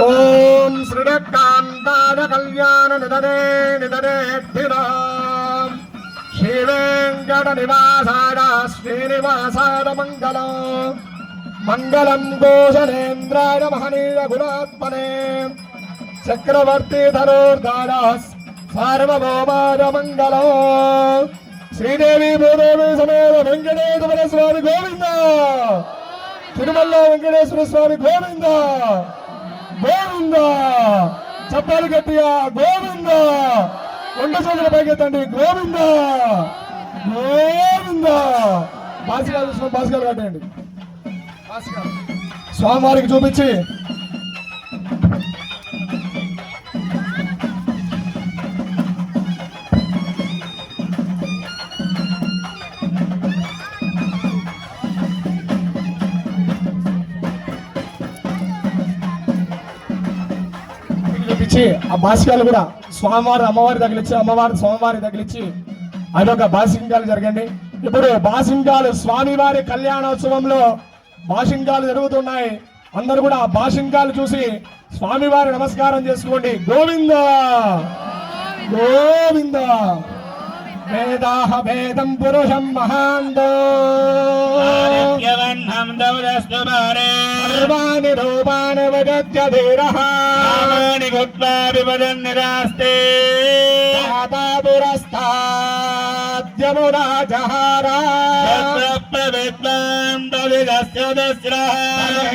ओम श्रीकांताय कल्याण निधने निधनेत्थिराम श्री वेंकट निवासाय श्रीनिवासाय मंगलम मंगलम गोषणेन्द्राय महनीय गुणात्मने चक्रवर्ती धनुर्धार सार्वभौमाय मंगलम श्रीदेवी भूदेवी समेत वेंकटेश्वर स्वामी गोविंद तिरुमल वेंकटेश्वर स्वामी गोविंद గోవింద చప్పాలు గట్టిగా గోవింద రెండు చేతుల పైకెత్తండి గోవింద గోవింద బాసికాలు కట్టండి స్వామివారికి చూపించి ఆ బాసికాలు కూడా స్వామివారి అమ్మవారి తగిలిచ్చి అమ్మవారి స్వామివారి తగిలిచ్చి అదొక బాసింగాలు జరగండి. ఇప్పుడు బాసింగాలు స్వామివారి కళ్యాణోత్సవంలో బాసింగాలు జరుగుతున్నాయి. అందరూ కూడా బాసింగాలు చూసి స్వామివారి నమస్కారం చేసుకోండి. గోవింద గోవింద వేదాహ వేదం పురుషం మహాంతో సర్వాణి రూపాణి వదత్య ధీరః గుప్తా వివదన్నిరాస్తే పురస్తాద్యమునా జహారా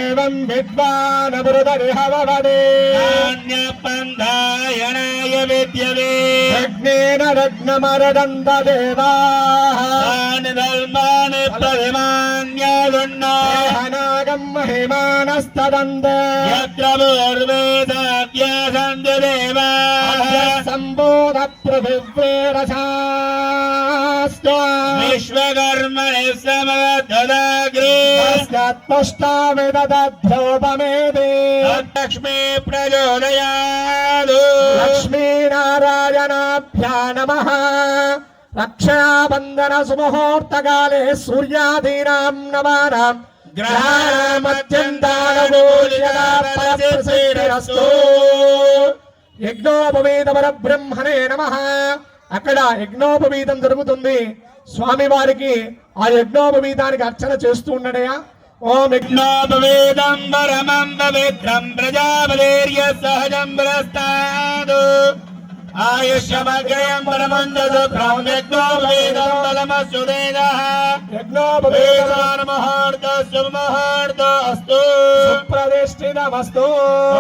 ఏవం విద్వాన్ అమృతరిహవదే పంధాయనాయ విద్యతే యజ్ఞేన రత్నమరదంత దేవాః ధర్మాని ప్రతిమాన్యాదున్నాగం మహిమానస్తదంతే యత్ర పూర్వేదాభ్యాసంతి దేవాః సంబోధ పృథివ్యేరశాస్త్ర విశ్వకర్మణి సమదదాగ్రే తస్మాత్పష్టామిదధ్యోపమేదే లక్ష్మీ ప్రచోదయాదు లక్ష్మీనారాయణాభ్యా నమః రక్షాబంధన సుముహూర్తకాలే సూర్యాదీనాం నవానాం గ్రహాణమత్యంతానుకూల్యస్తు యజ్ఞోపవీత పరబ్రహ్మణే నమః. అక్కడ యజ్ఞోపవీతం జరుగుతుంది. స్వామి వారికి ఆ యజ్ఞోపవీతానికి అర్చన చేస్తూ ఉండడయా. ఓం యజ్ఞోపవీతం పరమం పవిత్రం ప్రజాపతిర్య సహజం ప్రస్తాదు ఆయుష్యమగ్రయం పరమందదు యజ్ఞోపవీతం బలమస్సుదేదః యజ్ఞోపవీతాన్ ముహూర్తస్సు ముహూర్తోస్తు ప్రతిష్ఠితమస్తు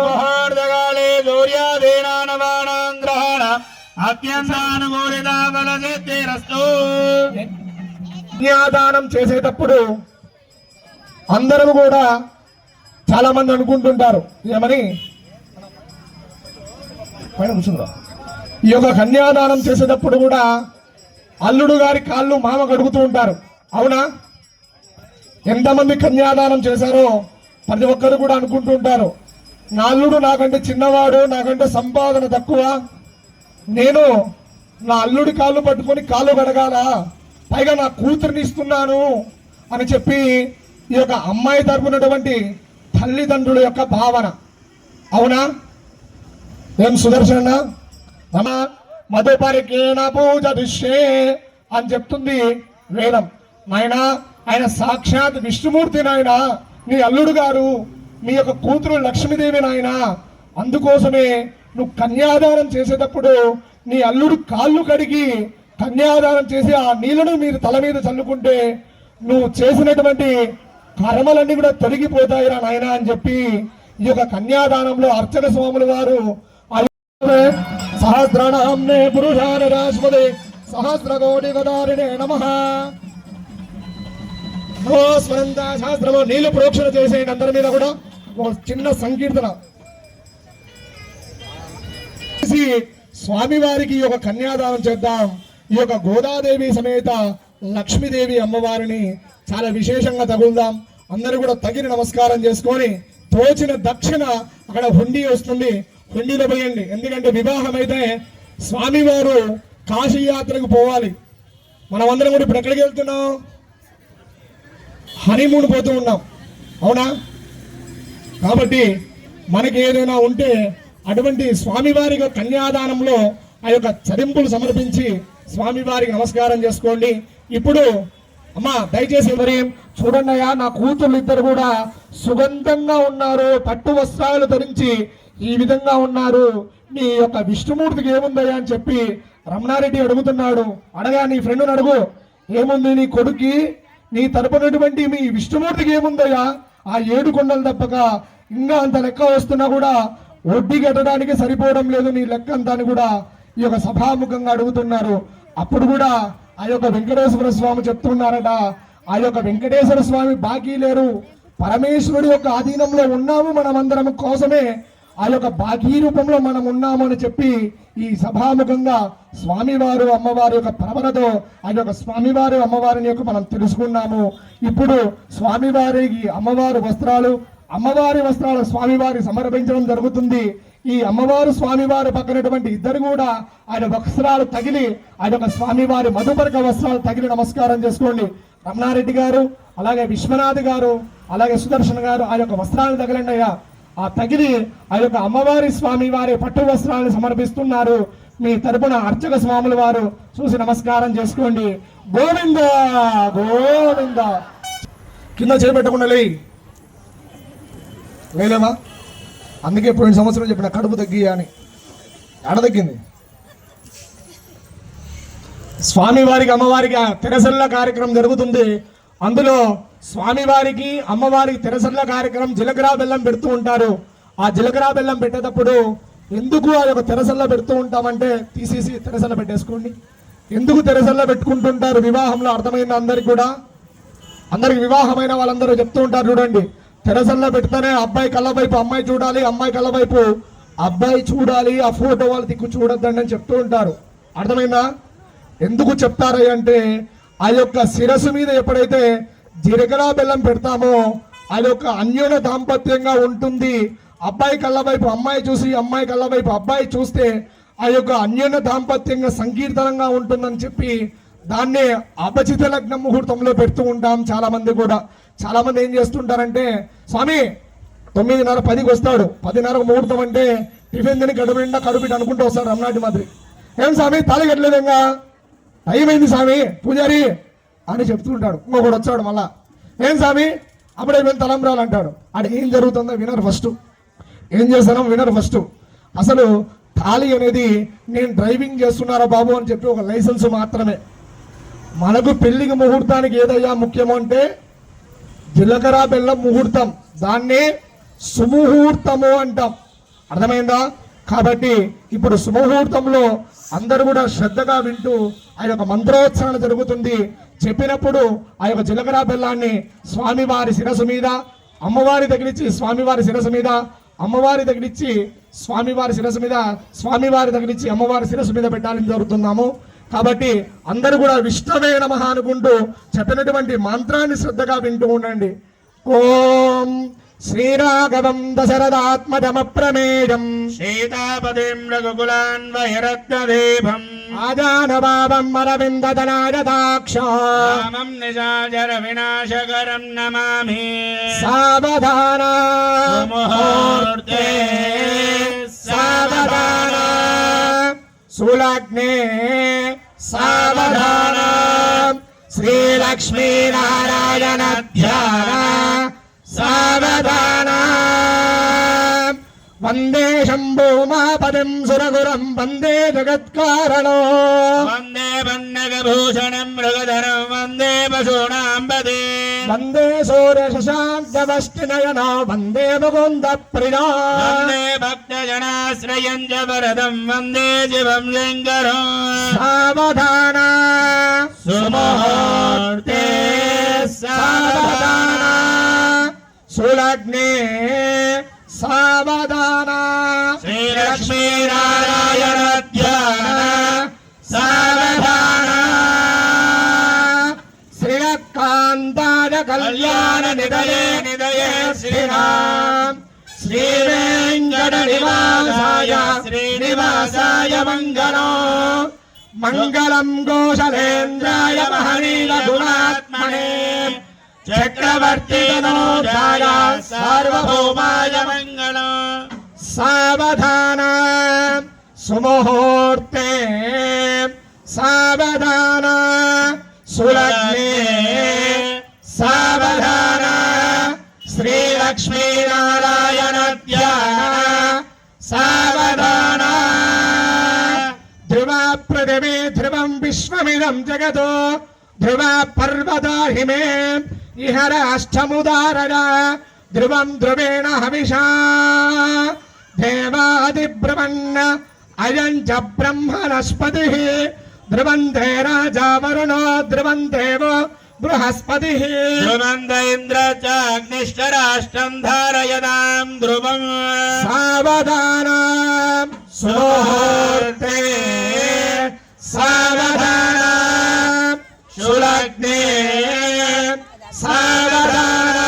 ముహూర్తకాలే సూర్యాదీనానవానాం గ్రహణ అత్యంతానుకూలిత బలసిద్ధిరస్తు. కన్యాదానం చేసేటప్పుడు అందరూ కూడా చాలా మంది అనుకుంటుంటారు ఏమని, ఈ యొక్క కన్యాదానం చేసేటప్పుడు కూడా అల్లుడు గారి కాళ్ళు మామ కడుగుతూ ఉంటారు. అవునా? ఎంతమంది కన్యాదానం చేశారో ప్రతి ఒక్కరు కూడా అనుకుంటూ ఉంటారు, నా అల్లుడు నాకంటే చిన్నవాడు, నాకంటే సంపాదన తక్కువ, నేను నా అల్లుడి కాళ్ళు పట్టుకొని కాళ్ళు కడగాల, పైగా నా కూతురిని ఇస్తున్నాను అని చెప్పి ఈ యొక్క అమ్మాయి తరపునటువంటి తల్లిదండ్రుల యొక్క భావన. అవునా? ఏం సుదర్శన మధుపరికేణ పూజ దిశే అని చెప్తుంది వేదం. నాయనా, ఆయన సాక్షాత్ విష్ణుమూర్తి నాయన, నీ అల్లుడు గారు, మీ యొక్క కూతురు లక్ష్మీదేవి నాయన. అందుకోసమే నువ్వు కన్యాదానం చేసేటప్పుడు నీ అల్లుడు కాళ్ళు కడిగి కన్యాదానం చేసి ఆ నీళ్లను మీరు తల మీద చల్లుకుంటే నువ్వు చేసినటువంటి కర్మలన్నీ కూడా తొలగిపోతాయిరా నాయన అని చెప్పి ఈ యొక్క కన్యాదానంలో అర్చక స్వాముల వారు సహస్రనామ్నే పురుషాన రాష్మదే సహస్రకోటి గదారిణే నమః. స్వరంత శాస్త్రము నీళ్లు ప్రోక్షణ చేసేయండి. అందరి మీద కూడా ఒక చిన్న సంకీర్తన. చేసి స్వామివారికి ఈ యొక్క కన్యాదానం చేద్దాం. ఈ యొక్క గోదాదేవి సమేత లక్ష్మీదేవి అమ్మవారిని చాలా విశేషంగా తగులుదాం. అందరూ కూడా తగిన నమస్కారం చేసుకొని తోచిన దక్షిణ అక్కడ హుండీ వస్తుంది, హుండీలో పోయండి. ఎందుకంటే వివాహం అయితే స్వామివారు కాశీ యాత్రకు పోవాలి. మనం అందరం కూడా ఇప్పుడు ఎక్కడికి వెళ్తున్నాం? హనీమూన్ పోతూ ఉన్నాం, అవునా? కాబట్టి మనకి ఏదైనా ఉంటే అటువంటి స్వామివారి కన్యాదానంలో ఆ యొక్క చరింపులు సమర్పించి స్వామివారికి నమస్కారం చేసుకోండి. ఇప్పుడు అమ్మా దయచేసి మరి చూడండి అయ్యా, నా కూతుళ్ళు ఇద్దరు కూడా సుగంధంగా ఉన్నారు, పట్టు వస్త్రాలు ధరించి ఈ విధంగా ఉన్నారు. నీ యొక్క విష్ణుమూర్తికి ఏముందయ్యా అని చెప్పి రమణారెడ్డి అడుగుతున్నాడు. అడగా నీ ఫ్రెండ్ని అడుగు, ఏముంది నీ కొడుక్కి, నీ తరపునటువంటి మీ విష్ణుమూర్తికి ఏముందయ్యా? ఆ 7 కొండలు తప్పక ఇంకా అంత లెక్క వస్తున్నా కూడా వడ్డీ కట్టడానికి సరిపోవడం లేదు నీ లెక్క అంతా అని కూడా ఈ యొక్క సభాముఖంగా అడుగుతున్నారు. అప్పుడు కూడా ఆ యొక్క వెంకటేశ్వర స్వామి చెప్తున్నారట, ఆ యొక్క వెంకటేశ్వర స్వామి బాకీ లేరు, పరమేశ్వరుడి యొక్క ఆధీనంలో ఉన్నాము మనమందరం కోసమే ఆ యొక్క బాకీ రూపంలో మనం ఉన్నాము అని చెప్పి ఈ సభాముఖంగా స్వామివారు అమ్మవారి యొక్క ప్రవణతో ఆ యొక్క స్వామివారు అమ్మవారిని యొక్క మనం తెలుసుకున్నాము. ఇప్పుడు స్వామివారికి అమ్మవారి వస్త్రాలు స్వామివారి సమర్పించడం జరుగుతుంది. ఈ అమ్మవారు స్వామివారి పక్కనటువంటి ఇద్దరు కూడా ఆయన వస్త్రాలు తగిలి ఆయన యొక్క స్వామివారి మధుపరక వస్త్రాలు తగిలి నమస్కారం చేసుకోండి. రమణారెడ్డి గారు, అలాగే విశ్వనాథ్ గారు, అలాగే సుదర్శన్ గారు ఆ యొక్క వస్త్రాలు తగలండి అయ్యా. ఆ తగిలి ఆ యొక్క అమ్మవారి స్వామివారి పట్టు వస్త్రాలను సమర్పిస్తున్నారు. మీ తరపున అర్చక స్వాముల వారు చూసి నమస్కారం చేసుకోండి. గోవింద గోవింద. కింద చేపెట్టకుండా లేలేమా? అందుకే పోయిన సంవత్సరం చెప్పిన కడుపు తగ్గి అని. ఆడ తగ్గింది. స్వామివారికి అమ్మవారికి తెరసల్ల కార్యక్రమం జరుగుతుంది. అందులో స్వామివారికి అమ్మవారికి తెరసల్ల కార్యక్రమం జీలకర్ర బెల్లం పెడుతూ ఉంటారు. ఆ జీలకర్ర బెల్లం పెట్టేటప్పుడు ఎందుకు ఆ యొక్క తెరసల్ల పెడుతూ ఉంటామంటే తీసేసి తెరసల్ల పెట్టేసుకోండి. ఎందుకు తెరసల్ల పెట్టుకుంటుంటారు వివాహంలో అర్థమైంది అందరికి కూడా. అందరికి వివాహమైన వాళ్ళందరూ చెప్తూ ఉంటారు చూడండి, తెరసల్ల పెడితేనే అబ్బాయి కళ్ళ వైపు అమ్మాయి చూడాలి, అమ్మాయి కళ్ళ వైపు అబ్బాయి చూడాలి, ఆ ఫోటో వాళ్ళు దిక్కు చూడొద్దండి అని చెప్తూ ఉంటారు. అర్థమైందా? ఎందుకు చెప్తారు అంటే ఆ యొక్క శిరస్సు మీద ఎప్పుడైతే జీలకర్ర బెల్లం పెడతామో ఆ యొక్క అన్యోన్య దాంపత్యంగా ఉంటుంది. అబ్బాయి కళ్ళ వైపు అమ్మాయి చూసి అమ్మాయి కళ్ళ వైపు అబ్బాయి చూస్తే ఆ యొక్క అన్యోన్య దాంపత్యంగా సంకీర్తనంగా ఉంటుందని చెప్పి దాన్నే అపచిత లగ్న ముహూర్తంలో పెడుతూ ఉంటాం. చాలా మంది ఏం చేస్తుంటారంటే, స్వామి 9:30 10కి వస్తాడు, 10:30 ముహూర్తం అంటే టిఫిన్ తిని కడుపుండా కడుపుటి అనుకుంటూ వస్తాడు రమణాటి మాదిరి. ఏం స్వామి తాళి కట్టలేదంగా, టైం అయింది స్వామి పూజారి అని చెప్తుంటాడు. ఇంకొకడు వచ్చాడు మళ్ళా, ఏం స్వామి అప్పుడే మేము తలంబ్రాలు అంటాడు. ఆడ ఏం జరుగుతుందో వినరు ఫస్ట్, ఏం చేస్తానో వినరు ఫస్ట్. అసలు తాళి అనేది నేను డ్రైవింగ్ చేస్తున్నారా బాబు అని చెప్పి ఒక లైసెన్స్ మాత్రమే. మనకు పెళ్లికి ముహూర్తానికి ఏదయ్యా ముఖ్యమో అంటే జీలకర్ర బెల్లం ముహూర్తం, దాన్నే సుముహూర్తము అంటాం. అర్థమైందా? కాబట్టి ఇప్పుడు సుముహూర్తంలో అందరూ కూడా శ్రద్ధగా వింటూ ఆ యొక్క మంత్రోచ్చారణ జరుగుతుంది. చెప్పినప్పుడు ఆ యొక్క జీలకర్ర బెల్లాన్ని స్వామివారి శిరస్సు మీద అమ్మవారి తగిలిచ్చి స్వామివారి శిరస్సు మీద అమ్మవారి తగిలిచ్చి స్వామివారి శిరస్సు మీద స్వామివారి తగిలిచ్చి అమ్మవారి శిరస్సు మీద పెట్టాలని జరుగుతున్నాము. కాబట్టి అందరూ కూడా విష్ణవే నమః అనుకుంటూ చెప్పినటువంటి మంత్రాన్ని శ్రద్ధగా వింటూ ఉండండి. ఓం శ్రీరాఘవం దశరథాత్మజమప్రమేయం సీతాపతిం రఘుకులాన్వయరత్నదీపం ఆజానబాబం అరవిందదనాయదాక్షామం నిశాచర వినాశకరం నమామి. సావధాన ముహూర్తే సావధాన సులగ్నే సావధాన శ్రీలక్ష్మీనారాయణ ధ్యాన సావధాన. వందే శంభూమాపతిం సురగురం వందే జగత్కారణో వందే పన్నగభూషణం మృగధరం వందే పశూనాం పదే వందే సూర్య శశాంకవష్టినయనో వందే ముకుంద ప్రియో వందే భక్తజనాశ్రయం చ వరదం వందే శివం శంకరం. సావధాన సుముహూర్తే సావధాన సులగ్నే సావధాన శ్రీ లక్ష్మీనారాయణ ధ్యాన సావధాన శ్రీకాంతాయ కళ్యాణ నిదయే నిదయే శ్రీరామ్ శ్రీ వెంకట నివాసాయ శ్రీనివాసాయ మంగళం మంగళం గోశలేంద్రాయ మహనీయ గుణాత్మనే చక్రవర్తి తనోజాయ సార్వభౌమాయ మంగళం సావధాన సుముహూర్తే సావధాన సులగ్నే సావధాన శ్రీ లక్ష్మీనారాయణ ధ్యాన సావధాన ధ్రువ పృథివీ ధ్రువం విశ్వమిదం జగతో ధ్రువ పర్వతాహిమే ఇహర అష్టముదారణ ధ్రువం ధ్రువేణ హవిషా దేవాదిబ్రవన్న అయం చ బ్రహ్మణస్పతి ధ్రువంతే రాజా వరుణో ధ్రువం దేవో బృహస్పతి ధ్రువంత ఇంద్ర చ అగ్నిశ్చరాష్టం ధారయదాం ధ్రువం సావధాన సుముహూర్తే సావధాన సులగ్నే సావధాన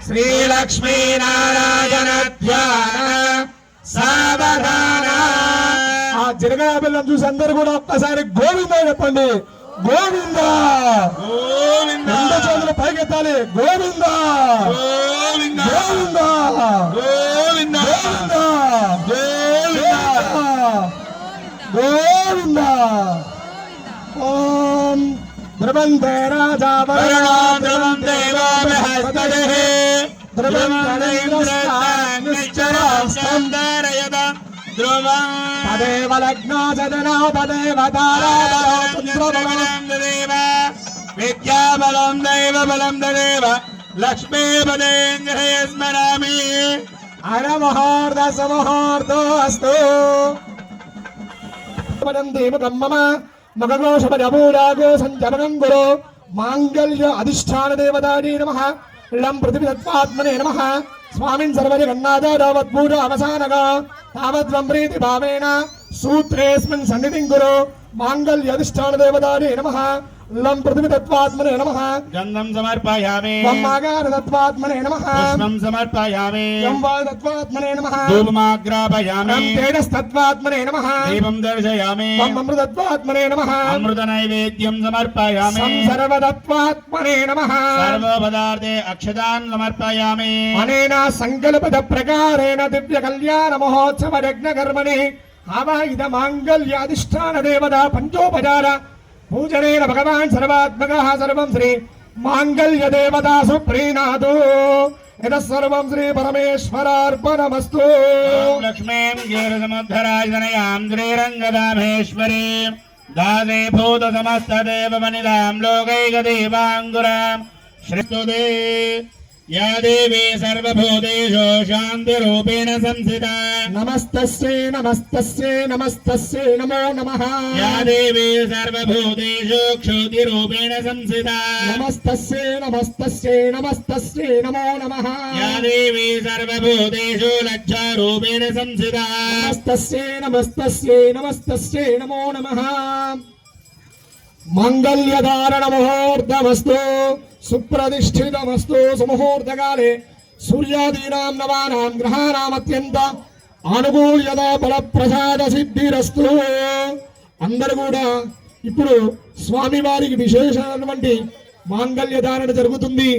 శ్రీ లక్ష్మీనారాయణ ధ్యాన సావధాన ఆ జరగడ బెల్లం చూసి అందరూ కూడా ఒక్కసారి గోవింద చెప్పండి గోవింద గోవింద రెండు చేతులు పైకెత్తాలి గోవింద గోవింద గోవింద గోవింద గోవింద గోవింద ఓం ధ్రువంతే రాజా వరుణో ధ్రువం దేవో బృహస్పతి ధ్రువం ధారయదాం ధ్రువం తదేవ లగ్నో జనో తదేవ తారాబలం దేవ విద్యాబలం దైవ బలం దైవ లక్ష్మీపదేంద్రయ స్మరామి అరమహోర్ధ సమహోర్ధో అస్తు దేవకం మమ మగోషపూరాగో సంజమనం గురు మాంగళ్య అధిష్టాన దేవతాయే నమః లం పృథివీ తత్వాత్మనే నమః స్వామిన్ సర్వజగన్నాథావత్పూర అవసానగా తావద్వం ప్రీతి భావేన సూత్రేస్మిన్ సన్నిధిం గురు మాంగళ్య అధిష్టాన దేవతాయే నమః లం పృథివీ తత్వాత్మనే నమః గంధం సమర్పయామి బ్రహ్మాగార తత్వాత్మనే నమః పుష్పం సమర్పయామి యం వాయు తత్వాత్మనే నమః ధూపమాగ్రాపయామి రం తేజస్తత్వాత్మనే నమః దీపం దర్శయామి వం అమృతత్వాత్మనే నమః అమృత నైవేద్యం సమర్పయామి సర్వతత్వాత్మనే నమః సర్వపదార్థే అక్షతాన్ సమర్పయామి అనేన సంకల్పద ప్రకారేణ దివ్య కళ్యాణ మహోత్సవ యజ్ఞ కర్మణి ఆవాహిత మాంగళ్యాధిష్టాన దేవత పంచోపచార పూజనేన భగవాన్ సర్వాత్మకః సర్వం శ్రీ మాంగళ్య దేవతాసు ప్రీణాతు యతః సర్వం శ్రీ పరమేశ్వరార్పణమస్తు లక్ష్మీం గీరసముద్ధరాజనయాం శ్రీరంగదామేశ్వరీ దాదే భూత సమస్త దేవమనిదాం లోకైకదేవాంగురాం శ్రీస్తుదే యా దేవీ సర్వభూతేషు శాంతిరూపేణ సంస్థితా నమస్తస్యై నమస్తస్యై నమస్తస్యై నమో నమః యా దేవీ సర్వభూతేషు క్షుతిరూపేణ సంస్థితా నమస్తస్యై నమస్తస్యై నమస్తస్యై నమో నమః యా దేవీ సర్వభూతేషు లజ్జారూపేణ సంస్థితా నమస్తస్యై నమస్తస్యై నమస్తస్యై నమో నమః మంగళ్యధారణ ముహూర్తమస్తు సుప్రతిష్ఠితమస్తు సుముహూర్తకాలే సూర్యాదీనాం నవానాం గ్రహానామత్యంత అనుకూల్యత బల ప్రసాద సిద్ధిరస్తు. అందరూ కూడా ఇప్పుడు స్వామివారికి విశేషమైనటువంటి మాంగళ్య ధారణ జరుగుతుంది.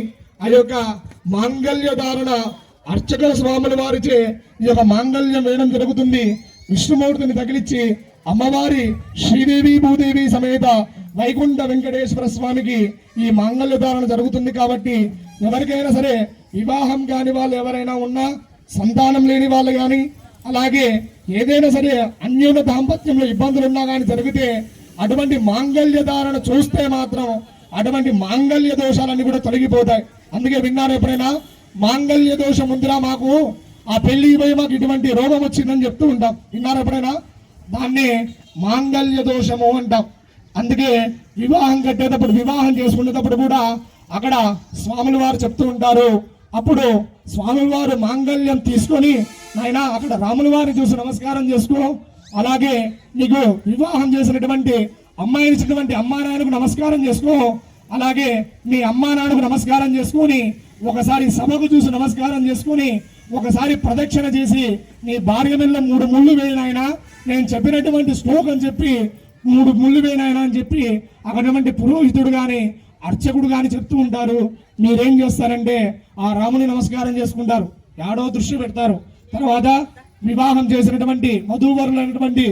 ఆ యొక్క మాంగళ్య ధారణ అర్చక స్వాముల వారిచే ఈ యొక్క మాంగళ్యం వేయడం జరుగుతుంది. విష్ణుమూర్తిని తగిలిచ్చి అమ్మవారి శ్రీదేవి భూదేవి సమేత వైకుంఠ వెంకటేశ్వర స్వామికి ఈ మాంగళ్య ధారణ జరుగుతుంది. కాబట్టి ఎవరికైనా సరే వివాహం కాని వాళ్ళు ఎవరైనా ఉన్నా, సంతానం లేని వాళ్ళు కానీ, అలాగే ఏదైనా సరే అన్యోన్య దాంపత్యంలో ఇబ్బందులు ఉన్నా కానీ జరిగితే అటువంటి మాంగళ్య ధారణ చూస్తే మాత్రం అటువంటి మాంగళ్య దోషాలన్నీ కూడా తొలగిపోతాయి. అందుకే విన్నారు ఎప్పుడైనా మాంగళ్య దోషం ఉందిరా మాకు, ఆ పెళ్లి పోయి మాకు ఇటువంటి రోగం వచ్చిందని చెప్తూ ఉంటాం. విన్నారు ఎప్పుడైనా? దాన్ని మాంగళ్య దోషము అంటాం. అందుకే వివాహం కట్టేటప్పుడు, వివాహం చేసుకునేటప్పుడు కూడా అక్కడ స్వాముల వారు చెప్తూ ఉంటారు. అప్పుడు స్వాముల వారు మాంగళ్యం తీసుకొని నాయన అక్కడ రాముల వారిని చూసి నమస్కారం చేసుకో. అలాగే నీకు వివాహం చేసినటువంటి అమ్మాయిని ఇచ్చినటువంటి అమ్మా నాన్నకు నమస్కారం చేసుకో. అలాగే మీ అమ్మా నాన్నకు నమస్కారం చేసుకొని ఒకసారి సభకు చూసి నమస్కారం చేసుకొని ఒకసారి ప్రదక్షిణ చేసి నీ భార్య మీద 3 ముళ్ళు వేయనాయన, నేను చెప్పినటువంటి శ్లోకం అని చెప్పి 3 ముళ్ళు వేయనాయన అని చెప్పి అక్కడటువంటి పురోహితుడు గాని అర్చకుడు గాని చెప్తూ ఉంటారు. మీరేం చేస్తారంటే ఆ రాముని నమస్కారం చేసుకుంటారు, ఏడో దృష్టి పెడతారు. తర్వాత వివాహం చేసినటువంటి వధూవరులైనటువంటి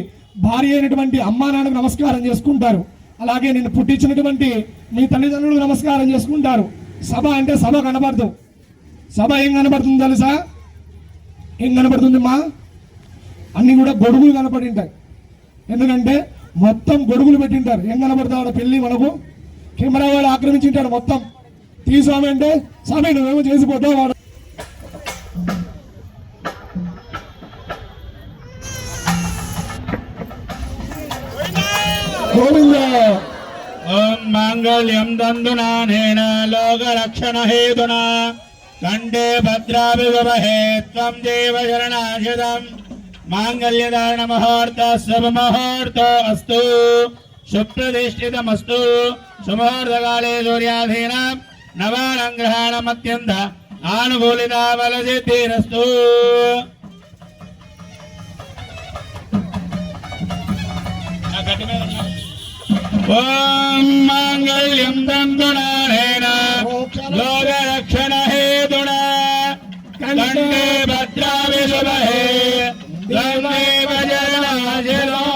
భార్య అయినటువంటి అమ్మా నాన్నకు నమస్కారం చేసుకుంటారు. అలాగే నిన్ను పుట్టించినటువంటి నీ తల్లిదండ్రులకు నమస్కారం చేసుకుంటారు. సభ అంటే సభ కనబడదు. సభ ఏం కనబడుతుంది తెలుసా? ఏం కనబడుతుంది మా? అన్ని కూడా గొడుగులు కనపడి ఉంటాయి. ఎందుకంటే మొత్తం గొడుగులు పెట్టింటారు. ఏం కనబడతాడు? పెళ్లి మనకు కెమెరా వాడు ఆక్రమించింటాడు మొత్తం. స్వామి అంటే స్వామి నువ్వేమో చేసిపోతావు వాడు. ఓం మాంగళ్యం దందునానేన లోకరక్షణ హేతునా కంఠే భద్రాభి వివహే త్వం దేవ శరణాశతం మాంగళ్యధారణ ముహూర్త శుభ ముహూర్తో అస్తు సుప్రతిష్ఠితమస్తు సుముహూర్తకాలే సూర్యాధీన నవానం గ్రహణమత్యంత ఆనుకూలితా బలసిద్ధిరస్తు. ఓం మాంగళ్యం దందునానేన లోకరక్షణ హేతునా కంఠే భద్రాభి శుభహే త్వం దేవ శరణాశతం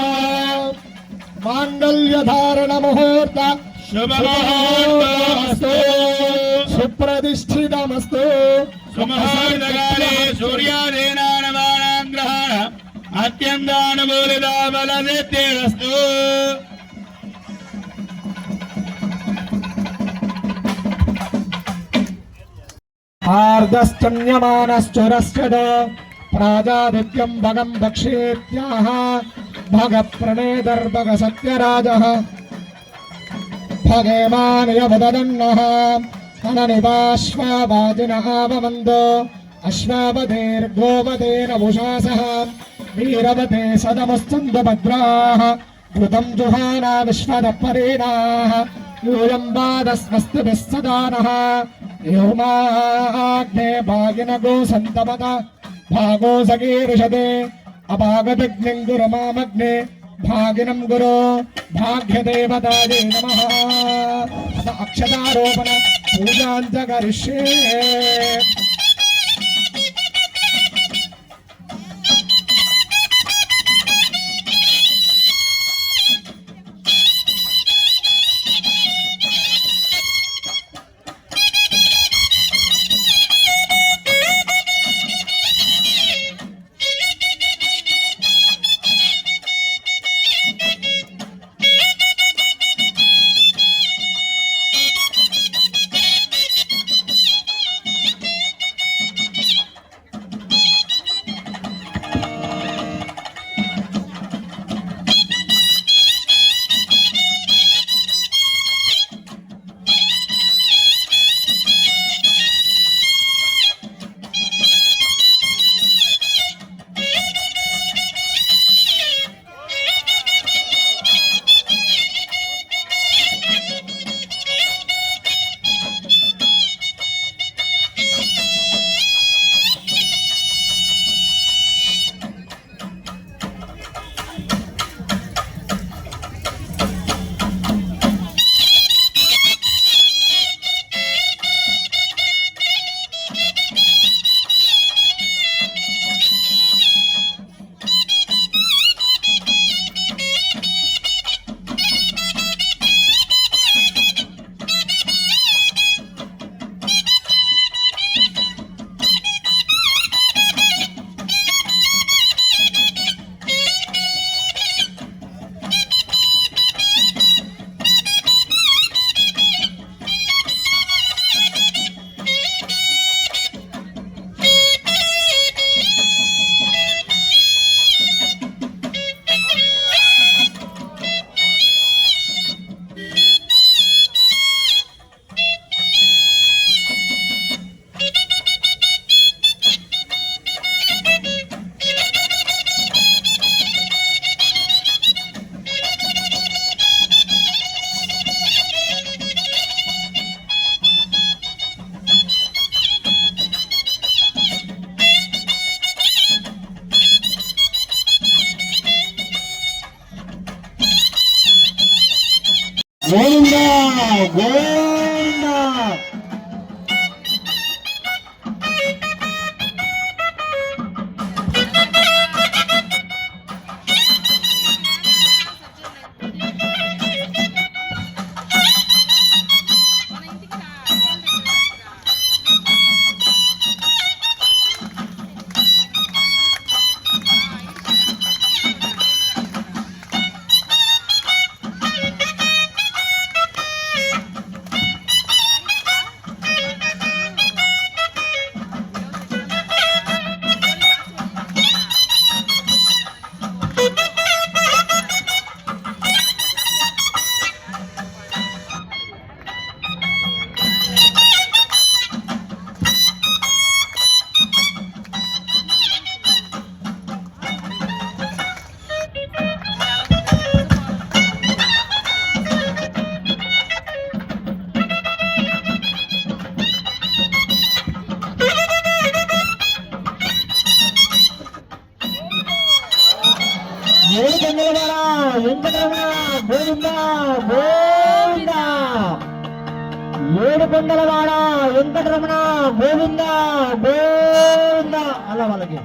మాంగళ్యధారణ ముహూర్త శుభ ముహూర్తోస్తు సుప్రతిష్ఠితమస్తు సుముహూర్తకాలే సూర్యాధీన నవానాం గ్రహణ అత్యంతానుకూలితా బలసిద్ధిరస్తు. ఆర్ధశ్చన్యమానశ్చరశ్చద ప్రాజాదిత్యం భగం భక్షేత్యాహ భగ ప్రణేదర్భగ సత్యరాజః భగేమానయవదన్నః అననివాశ్వావాజినః వమందో అశ్వావధేర్గోవధేన ఉషాసః వీరవతే సదముశ్చందభద్రాః ఘృతం జుహానా విశ్వదపరేణాః యూయం వాదస్వస్తిభిः సదానః యోమాగ్నే భాగినగో సంతమత భాగో సకీర్షతే అభాగదగ్నిం గురు మామగ్నే భాగినం గురు భాగ్యదేవతాయే నమః. అక్షతారోపణ పూజాంచ కరిష్యే. గోవింద గోవింద. ఏడు కొండలవాడ వెంకటరమణ గోవింద గోవింద. ఏడు కొండలవాడ వెంకటరమణ గోవింద గోవింద. అలా వాళ్ళకి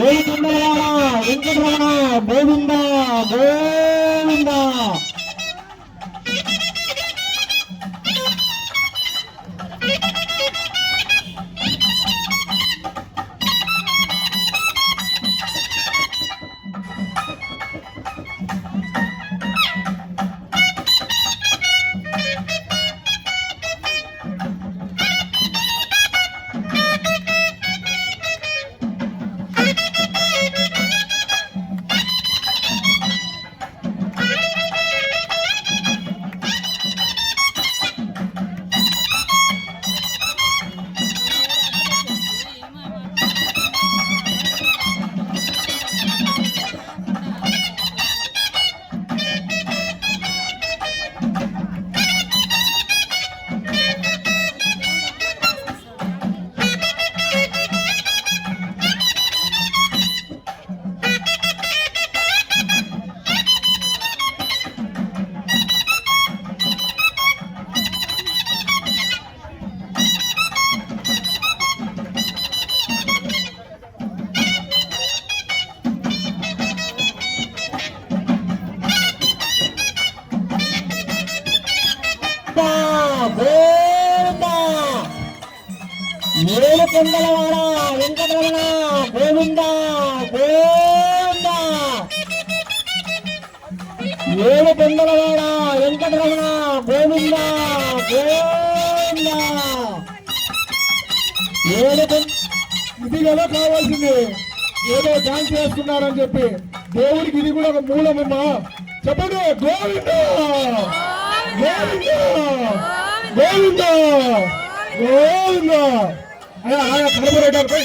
ఏడు కొండలవాడ వెంకటరమణ గోవింద గోవింద. ఏడు కొండలవాడ వెంకటరమణ గోవింద గోవింద. ఏడు కొండలవాడ వెంకటరమణ గోవింద గోవింద. ఇది కదా కావాల్సింది. ఏదో డాన్స్ చేస్తున్నారని చెప్పి దేవుడికి ఇది కూడా ఒక మూలమమ్మా. చెప్పండి గోవింద గోవింద గోవింద గోవింద. అయ్యా కనపడేటారు